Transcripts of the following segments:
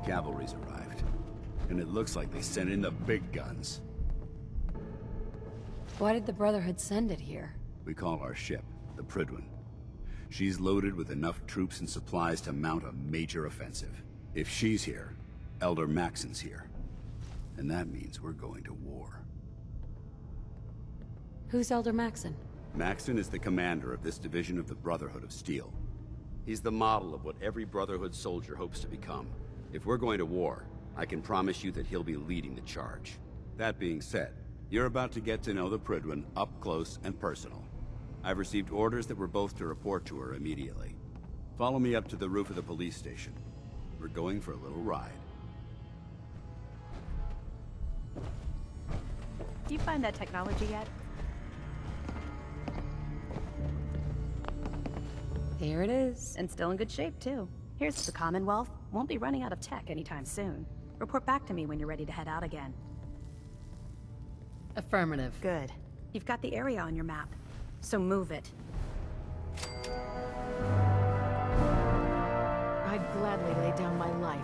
Cavalry's arrived. And it looks like they sent in the big guns. Why did the Brotherhood send it here? We call our ship the Prydwen. She's loaded with enough troops and supplies to mount a major offensive. If she's here, Elder Maxon's here. And that means we're going to war. Who's Elder Maxon? Maxon is the commander of this division of the Brotherhood of Steel. He's the model of what every Brotherhood soldier hopes to become. If we're going to war, I can promise you that he'll be leading the charge. That being said, you're about to get to know the Prydwen up close and personal. I've received orders that we're both to report to her immediately. Follow me up to the roof of the police station. We're going for a little ride. Do you find that technology yet? Here it is. And still in good shape, too. Here's the Commonwealth. Won't be running out of tech anytime soon. Report back to me when you're ready to head out again. Affirmative. Good. You've got the area on your map, so move it. I'd gladly lay down my life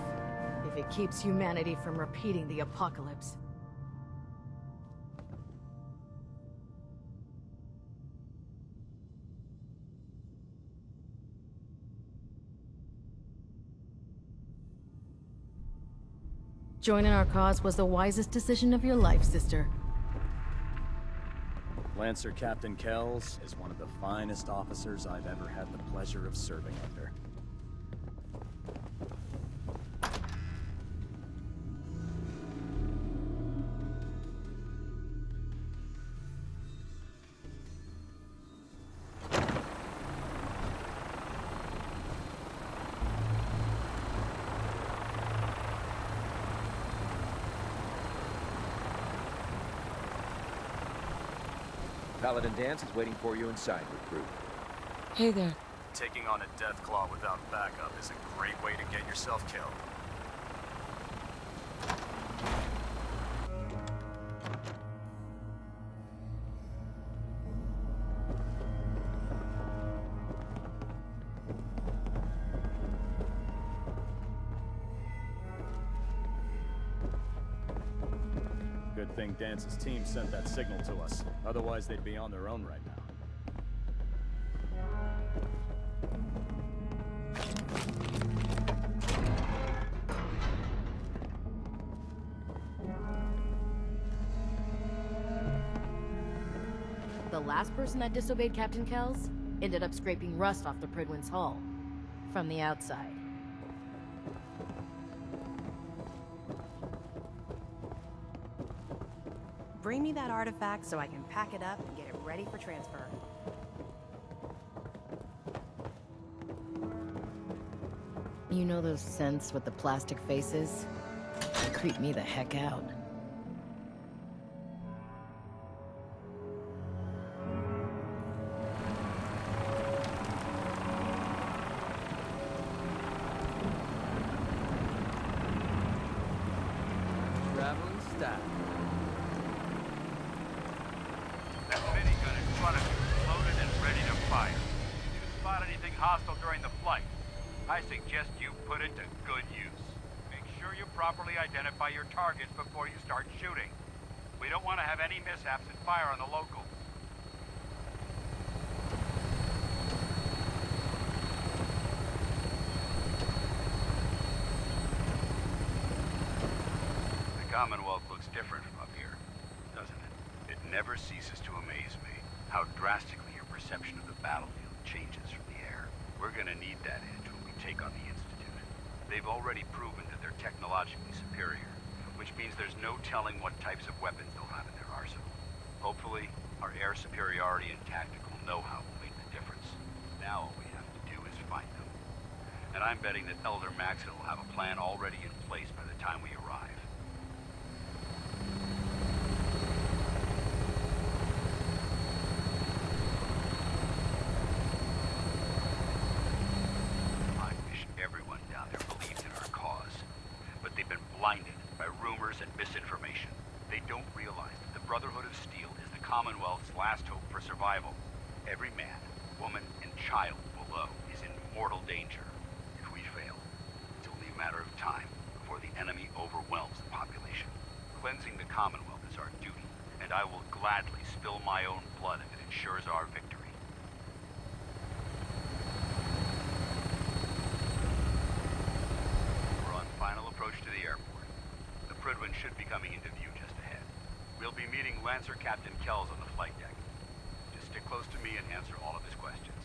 if it keeps humanity from repeating the apocalypse. Joining our cause was the wisest decision of your life, sister. Lancer Captain Kells is one of the finest officers I've ever had the pleasure of serving under. Paladin Dance is waiting for you inside, recruit. Hey there. Taking on a Deathclaw without backup is a great way to get yourself killed. Good thing Dance's team sent that signal to us. Otherwise, they'd be on their own right now. The last person that disobeyed Captain Kells ended up scraping rust off the Prydwen's hull from the outside. Bring me that artifact so I can pack it up and get it ready for transfer. You know those scents with the plastic faces? They creep me the heck out. Traveling style. That minigun in front of you is loaded and ready to fire. If you spot anything hostile during the flight, I suggest you put it to good use. Make sure you properly identify your targets before you start shooting. We don't want to have any mishaps and fire on the locals. The Commonwealth looks different from up here, doesn't it? It never ceases to amaze me how drastically your perception of the battlefield changes from the air. We're gonna need that edge when we take on the Institute. They've already proven that they're technologically superior, which means there's no telling what types of weapons they'll have in their arsenal. Hopefully, our air superiority and tactical know-how will make the difference. Now all we have to do is find them. And I'm betting that Elder Maxon will have a plan already in place by the time we arrive. I wish everyone down there believed in our cause. But they've been blinded by rumors and misinformation. They don't realize that the Brotherhood of Steel is the Commonwealth's last hope for survival. Every man, woman, and child below is in mortal danger. If we fail, it's only a matter of time before the enemy overwhelms the population. Cleansing the Commonwealth is our duty, and I will gladly spill my own blood if it ensures our victory. We're on final approach to the airport. The Prydwen should be coming into view just ahead. We'll be meeting Lancer Captain Kells on the flight deck. Just stick close to me and answer all of his questions.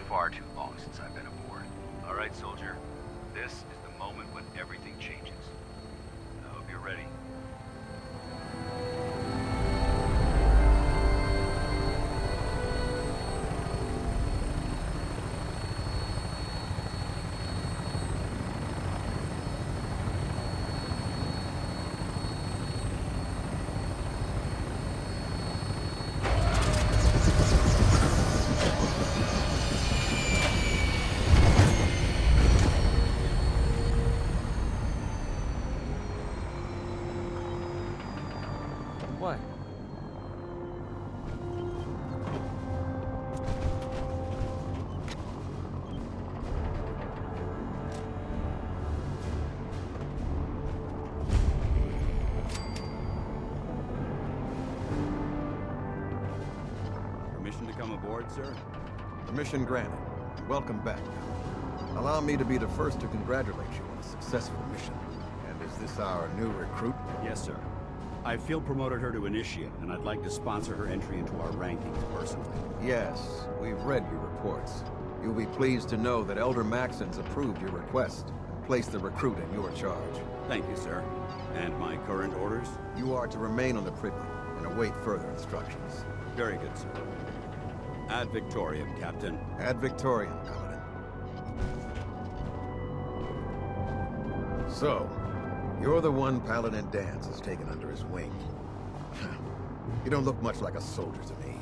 Far too long since I've been aboard. All right, soldier. This is the moment when everything changes. I hope you're ready. What? Permission to come aboard, sir? Permission granted. Welcome back. Allow me to be the first to congratulate you on a successful mission. And is this our new recruit? Yes, sir. I field promoted her to Initiate, and I'd like to sponsor her entry into our rankings personally. Yes, we've read your reports. You'll be pleased to know that Elder Maxon's approved your request and placed the recruit in your charge. Thank you, sir. And my current orders? You are to remain on the Prydwen and await further instructions. Very good, sir. Ad Victoriam, Captain. Ad Victoriam, Paladin. So, you're the one Paladin Danse has taken under his wing. You don't look much like a soldier to me.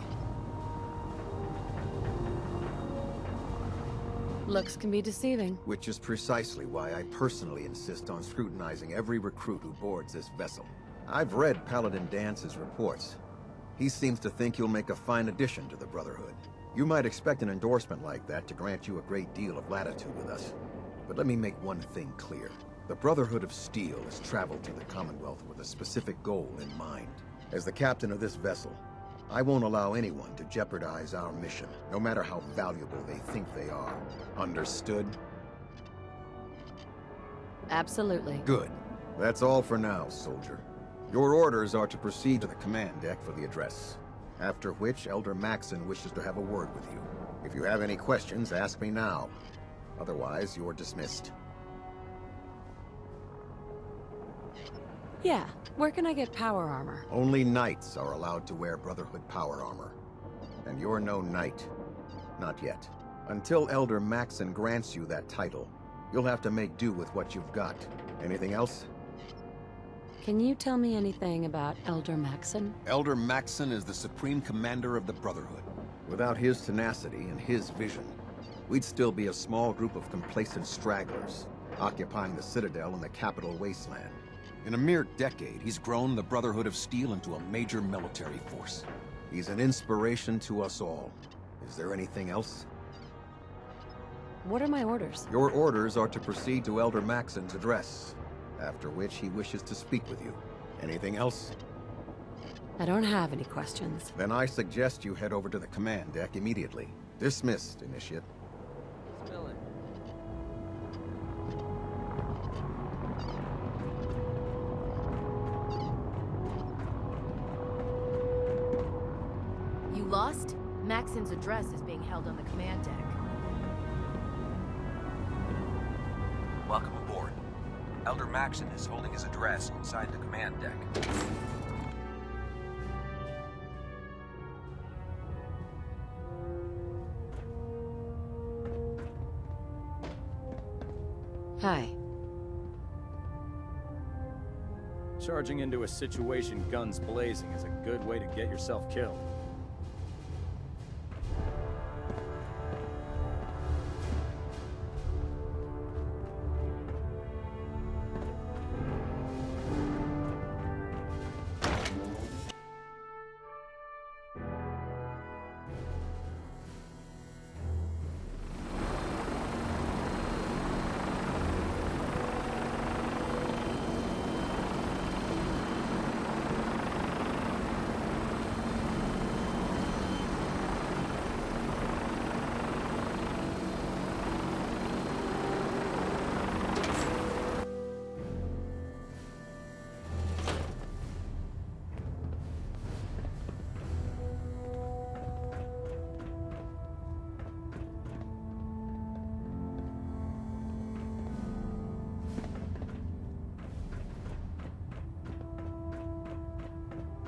Looks can be deceiving. Which is precisely why I personally insist on scrutinizing every recruit who boards this vessel. I've read Paladin Dance's reports. He seems to think you'll make a fine addition to the Brotherhood. You might expect an endorsement like that to grant you a great deal of latitude with us. But let me make one thing clear. The Brotherhood of Steel has traveled to the Commonwealth with a specific goal in mind. As the captain of this vessel, I won't allow anyone to jeopardize our mission, no matter how valuable they think they are. Understood? Absolutely. Good. That's all for now, soldier. Your orders are to proceed to the command deck for the address, after which Elder Maxon wishes to have a word with you. If you have any questions, ask me now. Otherwise, you're dismissed. Yeah, where can I get power armor? Only knights are allowed to wear Brotherhood power armor. And you're no knight. Not yet. Until Elder Maxon grants you that title, you'll have to make do with what you've got. Anything else? Can you tell me anything about Elder Maxon? Elder Maxon is the supreme commander of the Brotherhood. Without his tenacity and his vision, we'd still be a small group of complacent stragglers, occupying the Citadel and the capital wasteland. In a mere decade, he's grown the Brotherhood of Steel into a major military force. He's an inspiration to us all. Is there anything else? What are my orders? Your orders are to proceed to Elder Maxon's address, after which he wishes to speak with you. Anything else? I don't have any questions. Then I suggest you head over to the command deck immediately. Dismissed, Initiate. You lost? Maxon's address is being held on the command deck. Elder Maxon is holding his address inside the command deck. Hi. Charging into a situation guns blazing is a good way to get yourself killed.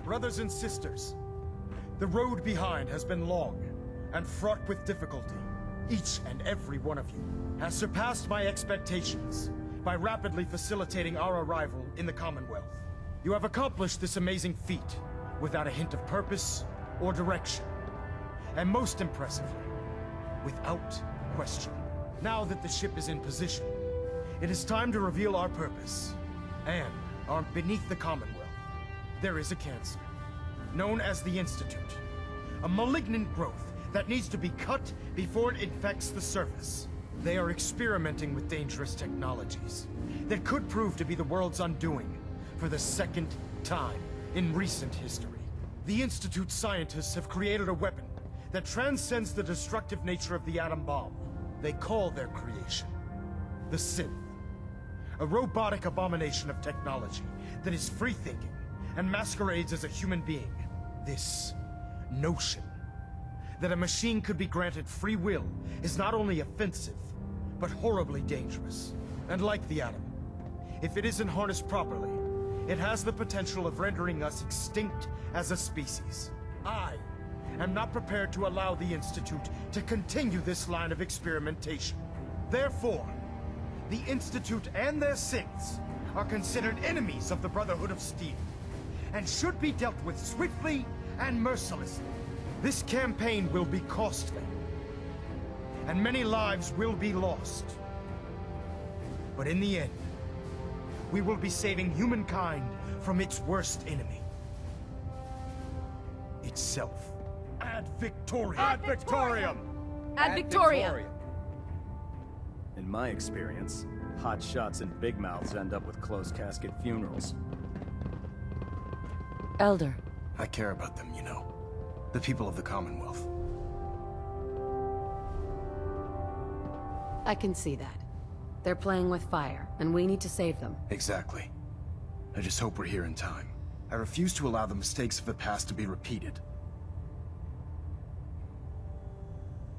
Brothers and sisters, the road behind has been long and fraught with difficulty. Each and every one of you has surpassed my expectations by rapidly facilitating our arrival in the Commonwealth. You have accomplished this amazing feat without a hint of purpose or direction. And most impressively, without question. Now that the ship is in position, it is time to reveal our purpose. And beneath the Commonwealth, there is a cancer, known as the Institute. A malignant growth that needs to be cut before it infects the surface. They are experimenting with dangerous technologies that could prove to be the world's undoing for the second time in recent history. The Institute scientists have created a weapon that transcends the destructive nature of the atom bomb. They call their creation the Synth. A robotic abomination of technology that is free-thinking and masquerades as a human being. This notion that a machine could be granted free will is not only offensive, but horribly dangerous. And like the atom, if it isn't harnessed properly, it has the potential of rendering us extinct as a species. I am not prepared to allow the Institute to continue this line of experimentation. Therefore, the Institute and their synths are considered enemies of the Brotherhood of Steel, and should be dealt with swiftly and mercilessly. This campaign will be costly, and many lives will be lost. But in the end, we will be saving humankind from its worst enemy. Itself. Ad Victoriam! Ad Victoriam! Ad Victoriam! In my experience, hot shots and big mouths end up with closed casket funerals. Elder. I care about them, you know. The people of the Commonwealth. I can see that. They're playing with fire, and we need to save them. Exactly. I just hope we're here in time. I refuse to allow the mistakes of the past to be repeated.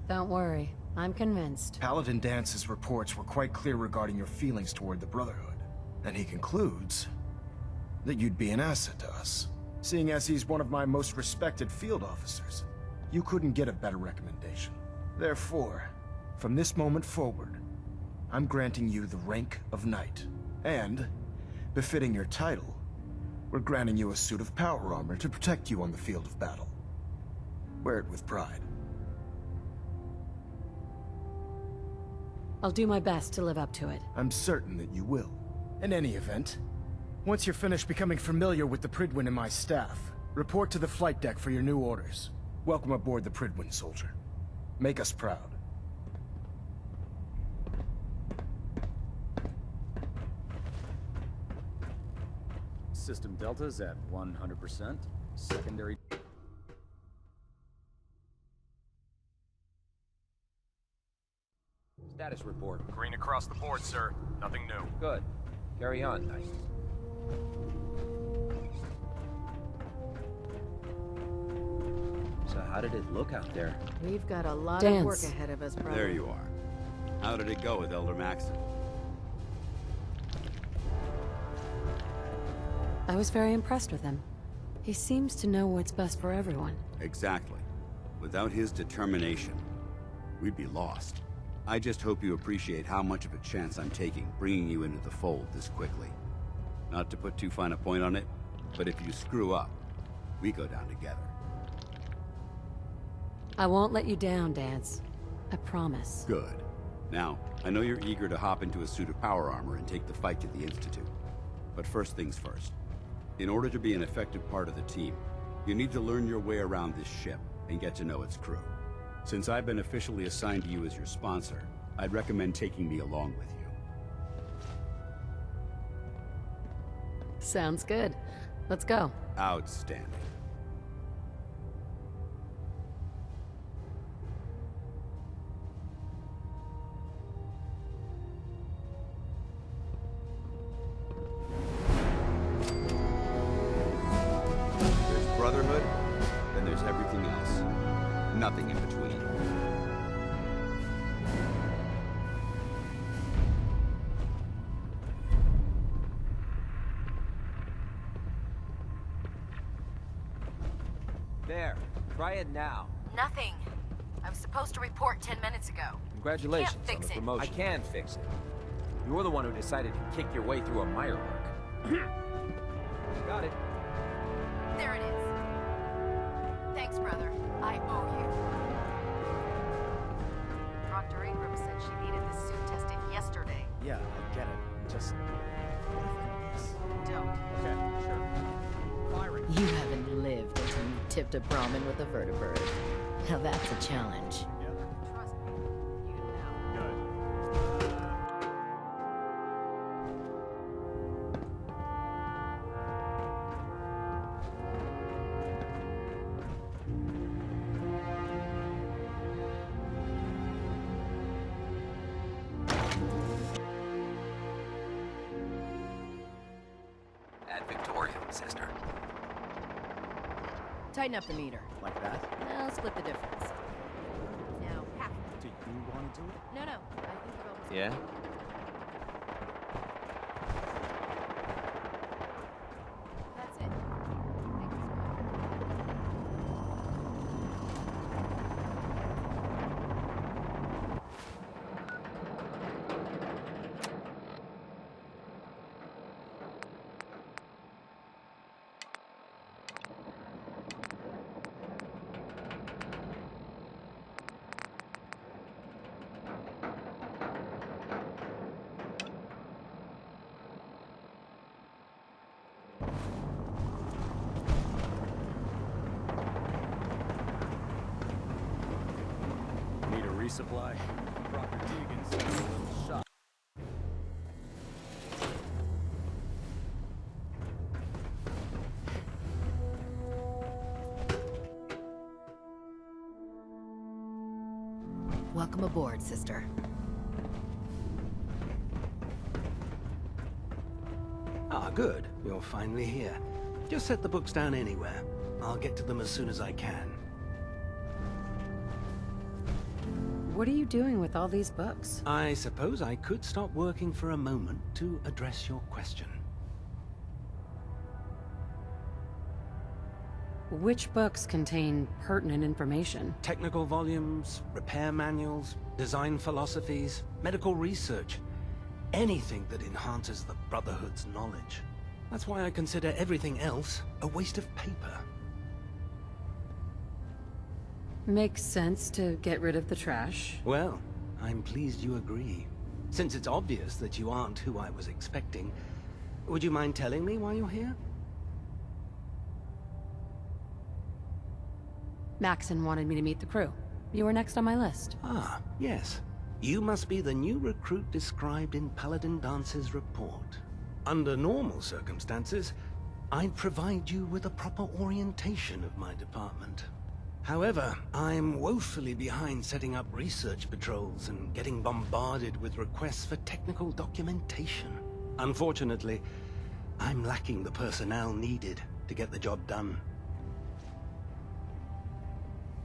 Don't worry. I'm convinced. Paladin Dance's reports were quite clear regarding your feelings toward the Brotherhood. And he concludes that you'd be an asset to us. Seeing as he's one of my most respected field officers, you couldn't get a better recommendation. Therefore, from this moment forward, I'm granting you the rank of Knight. And, befitting your title, we're granting you a suit of power armor to protect you on the field of battle. Wear it with pride. I'll do my best to live up to it. I'm certain that you will. In any event, once you're finished becoming familiar with the Pridwin and my staff, report to the flight deck for your new orders. Welcome aboard the Pridwin, soldier. Make us proud. System Delta's at 100%. Secondary... Status report. Green across the board, sir. Nothing new. Good. Carry on, Knight. So how did it look out there? We've got a lot Dance. of work ahead of us, brother. There you are. How did it go with Elder Maxon? I was very impressed with him. He seems to know what's best for everyone. Exactly. Without his determination, we'd be lost. I just hope you appreciate how much of a chance I'm taking bringing you into the fold this quickly. Not to put too fine a point on it, but if you screw up, we go down together. I won't let you down, Dance. I promise. Good. Now, I know you're eager to hop into a suit of power armor and take the fight to the Institute. But first things first. In order to be an effective part of the team, you need to learn your way around this ship and get to know its crew. Since I've been officially assigned to you as your sponsor, I'd recommend taking me along with you. Sounds good. Let's go. Outstanding. There's Brotherhood, then there's everything else. Nothing in between. There. Try it now. Nothing. I was supposed to report 10 minutes ago. Congratulations You can't on fix the it. promotion. I can fix it. You're the one who decided to kick your way through a mire work. Got it. There it is. Thanks, brother. I owe you. Dr. Ingram said she needed this suit tested yesterday. Yeah, I get it. Just... Don't. Okay, sure. Firing. You haven't lived until you tipped a Brahmin with a vertibird. Now that's a challenge. Together. Trust me. You know. Good. Ad Victoriam, sister. Tighten up the meter. Like that? Now split the difference. Now half. Do you want to do it? No, no. I think it almost. Yeah? That's it. Thank you. Need a resupply? Dr. Tegan sent us a little shot. Welcome aboard, sister. Ah, good. You're finally here. Just set the books down anywhere. I'll get to them as soon as I can. What are you doing with all these books? I suppose I could stop working for a moment to address your question. Which books contain pertinent information? Technical volumes, repair manuals, design philosophies, medical research. Anything that enhances the Brotherhood's knowledge. That's why I consider everything else a waste of paper. Makes sense to get rid of the trash. Well, I'm pleased you agree. Since it's obvious that you aren't who I was expecting, would you mind telling me why you're here? Maxon wanted me to meet the crew. You were next on my list. Ah, yes. You must be the new recruit described in Paladin Dance's report. Under normal circumstances, I'd provide you with a proper orientation of my department. However, I'm woefully behind setting up research patrols and getting bombarded with requests for technical documentation. Unfortunately, I'm lacking the personnel needed to get the job done.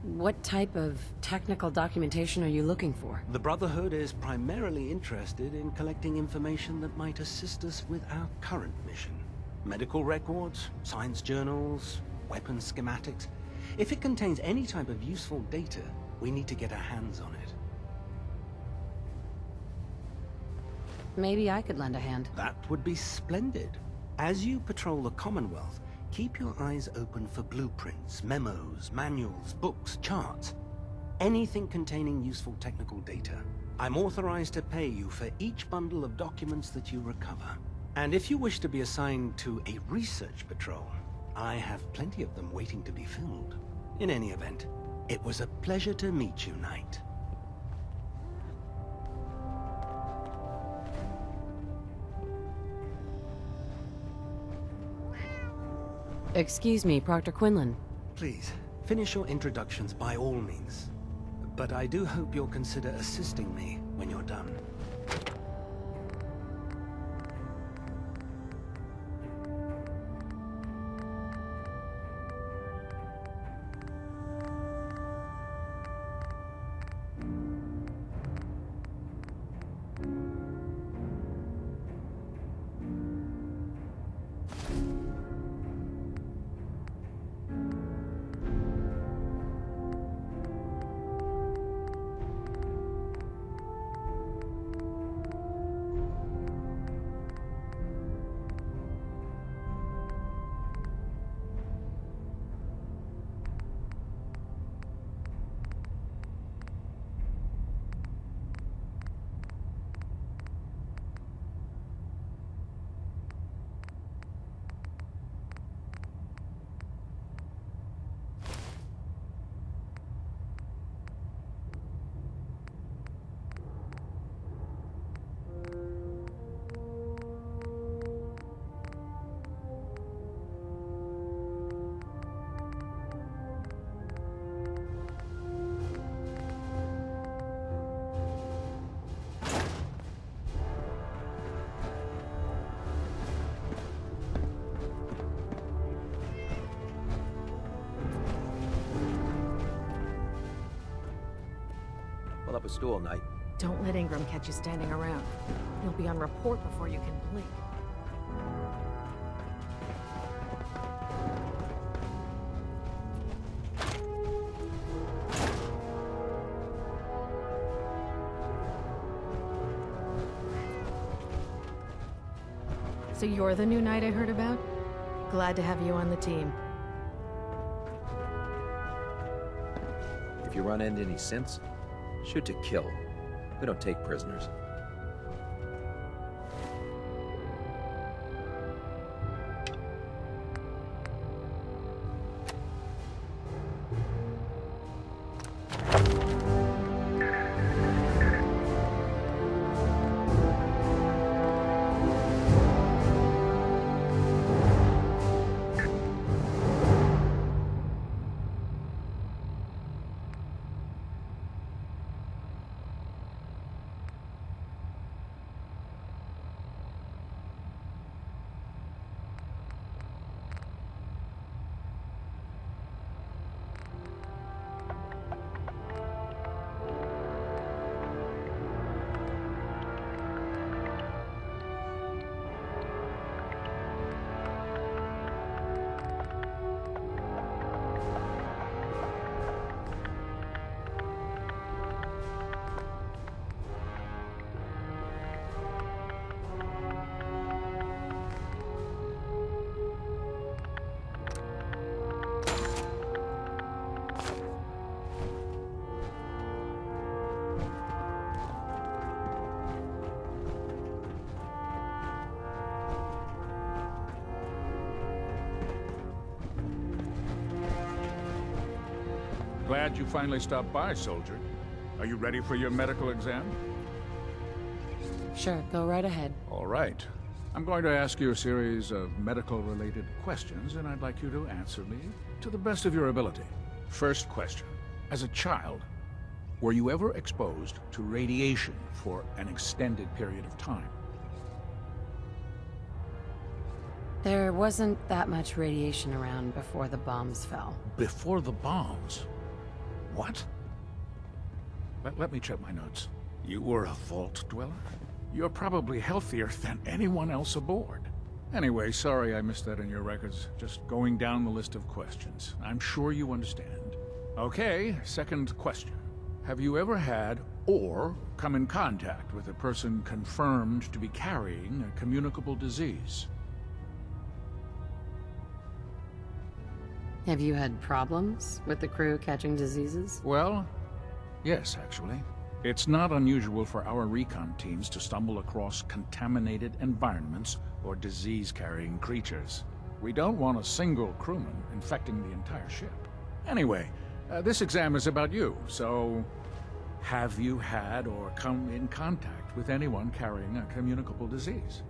What type of technical documentation are you looking for? The Brotherhood is primarily interested in collecting information that might assist us with our current mission. Medical records, science journals, weapons schematics. If it contains any type of useful data, we need to get our hands on it. Maybe I could lend a hand. That would be splendid. As you patrol the Commonwealth, keep your eyes open for blueprints, memos, manuals, books, charts. Anything containing useful technical data. I'm authorized to pay you for each bundle of documents that you recover. And if you wish to be assigned to a research patrol, I have plenty of them waiting to be filled. In any event, it was a pleasure to meet you, Knight. Excuse me, Proctor Quinlan. Please, finish your introductions by all means. But I do hope you'll consider assisting me when you're done. Pull up a stool, Knight. Don't let Ingram catch you standing around. You'll be on report before you can blink. So you're the new knight I heard about? Glad to have you on the team. If you run into any synths, shoot to kill. We don't take prisoners. Glad you finally stopped by, soldier. Are you ready for your medical exam? Sure, go right ahead. All right. I'm going to ask you a series of medical-related questions, and I'd like you to answer me to the best of your ability. First question. As a child, were you ever exposed to radiation for an extended period of time? There wasn't that much radiation around before the bombs fell. Before the bombs? What? Let me check my notes. You were a vault dweller? You're probably healthier than anyone else aboard. Anyway, sorry I missed that in your records. Just going down the list of questions. I'm sure you understand. Okay, second question. Have you ever had or come in contact with a person confirmed to be carrying a communicable disease? Have you had problems with the crew catching diseases? Well, yes, actually. It's not unusual for our recon teams to stumble across contaminated environments or disease-carrying creatures. We don't want a single crewman infecting the entire ship. Anyway, this exam is about you, so have you had or come in contact with anyone carrying a communicable disease?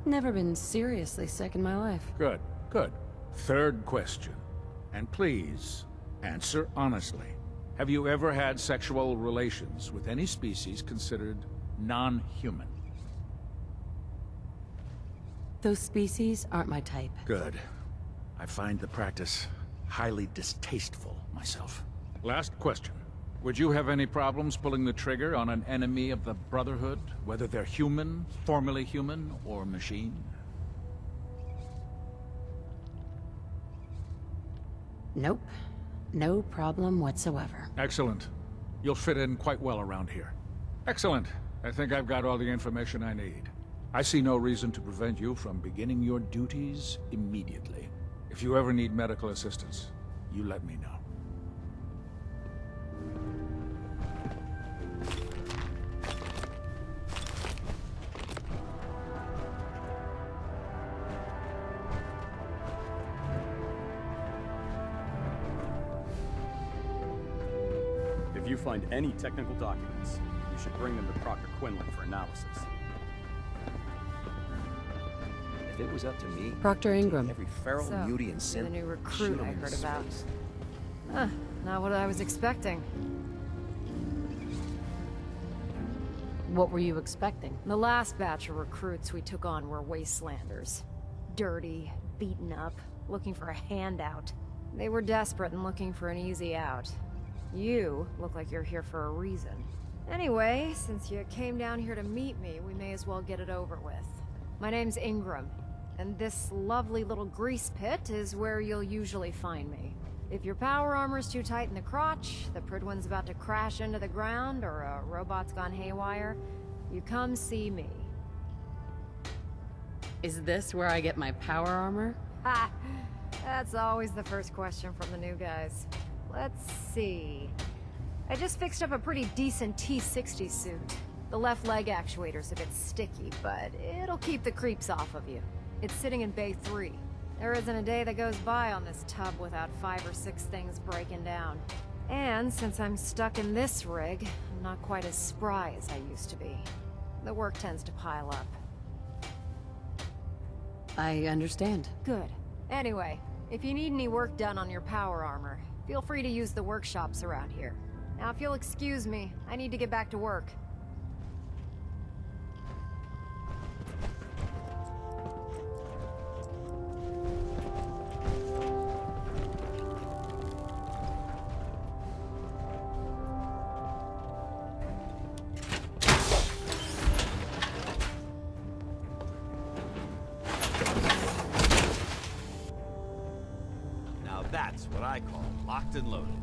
Never been seriously sick in my life. Good, good. Third question. And please, answer honestly. Have you ever had sexual relations with any species considered non-human? Those species aren't my type. Good. I find the practice highly distasteful myself. Last question. Would you have any problems pulling the trigger on an enemy of the Brotherhood, whether they're human, formerly human, or machine? Nope. No problem whatsoever. Excellent. You'll fit in quite well around here. Excellent. I think I've got all the information I need. I see no reason to prevent you from beginning your duties immediately. If you ever need medical assistance, you let me know. If you find any technical documents, you should bring them to Proctor Quinlan for analysis. If it was up to me, Proctor Ingram. every feral mutie and the synth, new shoot recruit 'em I into heard about. space. Not what I was expecting. What were you expecting? The last batch of recruits we took on were wastelanders. Dirty, beaten up, looking for a handout. They were desperate and looking for an easy out. You look like you're here for a reason. Anyway, since you came down here to meet me, we may as well get it over with. My name's Ingram, and this lovely little grease pit is where you'll usually find me. If your power armor's too tight in the crotch, the Pridwin's about to crash into the ground, or a robot's gone haywire, you come see me. Is this where I get my power armor? Ha! That's always the first question from the new guys. Let's see. I just fixed up a pretty decent T-60 suit. The left leg actuator's a bit sticky, but it'll keep the creeps off of you. It's sitting in Bay 3. There isn't a day that goes by on this tub without 5 or 6 things breaking down. And since I'm stuck in this rig, I'm not quite as spry as I used to be. The work tends to pile up. I understand. Good. Anyway, if you need any work done on your power armor, feel free to use the workshops around here. Now, if you'll excuse me, I need to get back to work. Now that's what I call locked and loaded.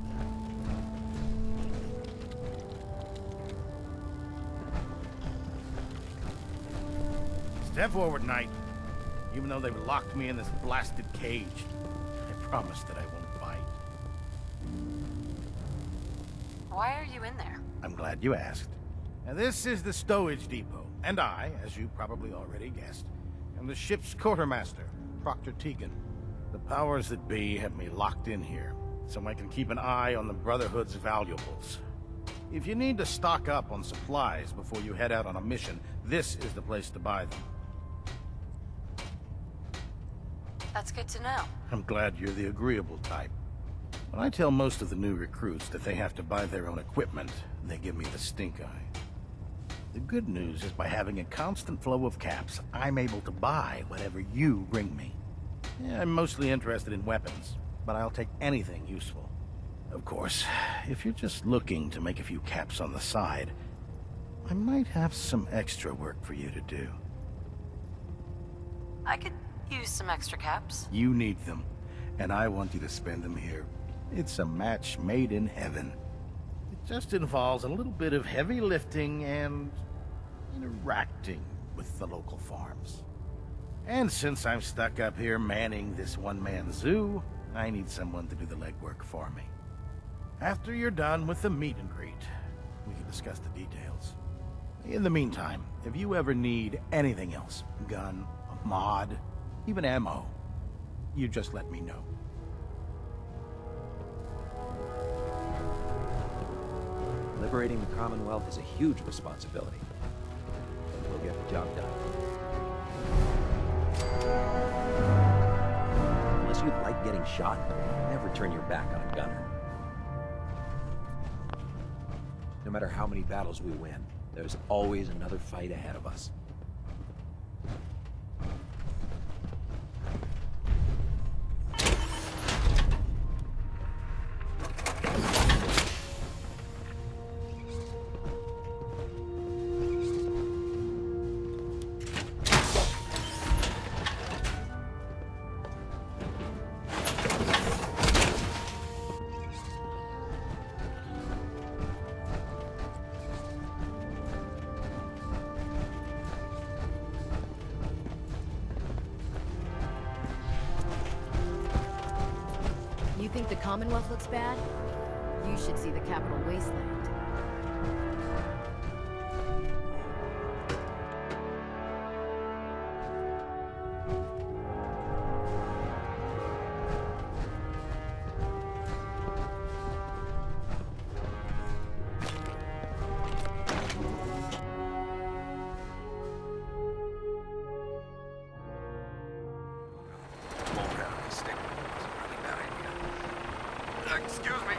Step forward, Knight. Even though they've locked me in this blasted cage, I promise that I won't bite. Why are you in there? I'm glad you asked. Now, this is the stowage depot, and I, as you probably already guessed, am the ship's quartermaster, Proctor Tegan. The powers that be have me locked in here, so I can keep an eye on the Brotherhood's valuables. If you need to stock up on supplies before you head out on a mission, this is the place to buy them. That's good to know. I'm glad you're the agreeable type. When I tell most of the new recruits that they have to buy their own equipment, they give me the stink eye. The good news is by having a constant flow of caps, I'm able to buy whatever you bring me. Yeah, I'm mostly interested in weapons, but I'll take anything useful. Of course, if you're just looking to make a few caps on the side, I might have some extra work for you to do. I could use some extra caps. You need them, and I want you to spend them here. It's a match made in heaven. It just involves a little bit of heavy lifting and interacting with the local farms. And since I'm stuck up here manning this one-man zoo, I need someone to do the legwork for me. After you're done with the meet and greet, we can discuss the details. In the meantime, if you ever need anything else, gun, a mod, even ammo, you just let me know. Liberating the Commonwealth is a huge responsibility. But we'll get the job done. Unless you like getting shot, never turn your back on a gunner. No matter how many battles we win, there's always another fight ahead of us. You think the Commonwealth looks bad? You should see the capital wasteland. Excuse me.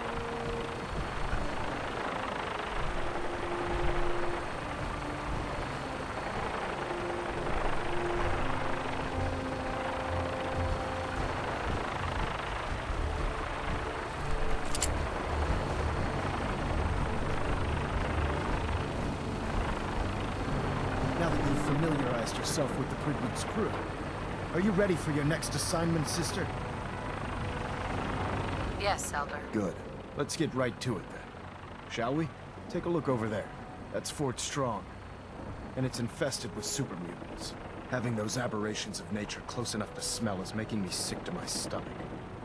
Now that you've familiarized yourself with the Brigwood's crew, are you ready for your next assignment, sister? Yes, Elder. Good. Let's get right to it then. Shall we? Take a look over there. That's Fort Strong. And it's infested with super mutants. Having those aberrations of nature close enough to smell is making me sick to my stomach.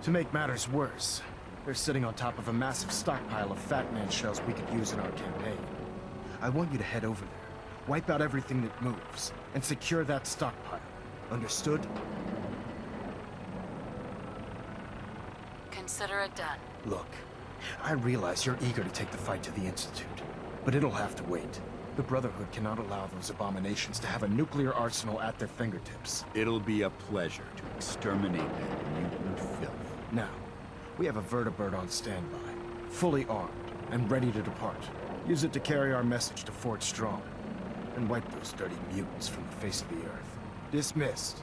To make matters worse, they're sitting on top of a massive stockpile of Fat Man shells we could use in our campaign. I want you to head over there, wipe out everything that moves, and secure that stockpile. Understood? Consider it done. Look, I realize you're eager to take the fight to the Institute, but it'll have to wait. The Brotherhood cannot allow those abominations to have a nuclear arsenal at their fingertips. It'll be a pleasure to exterminate that mutant filth. Now, we have a vertibird on standby, fully armed, and ready to depart. Use it to carry our message to Fort Strong, and wipe those dirty mutants from the face of the earth. Dismissed.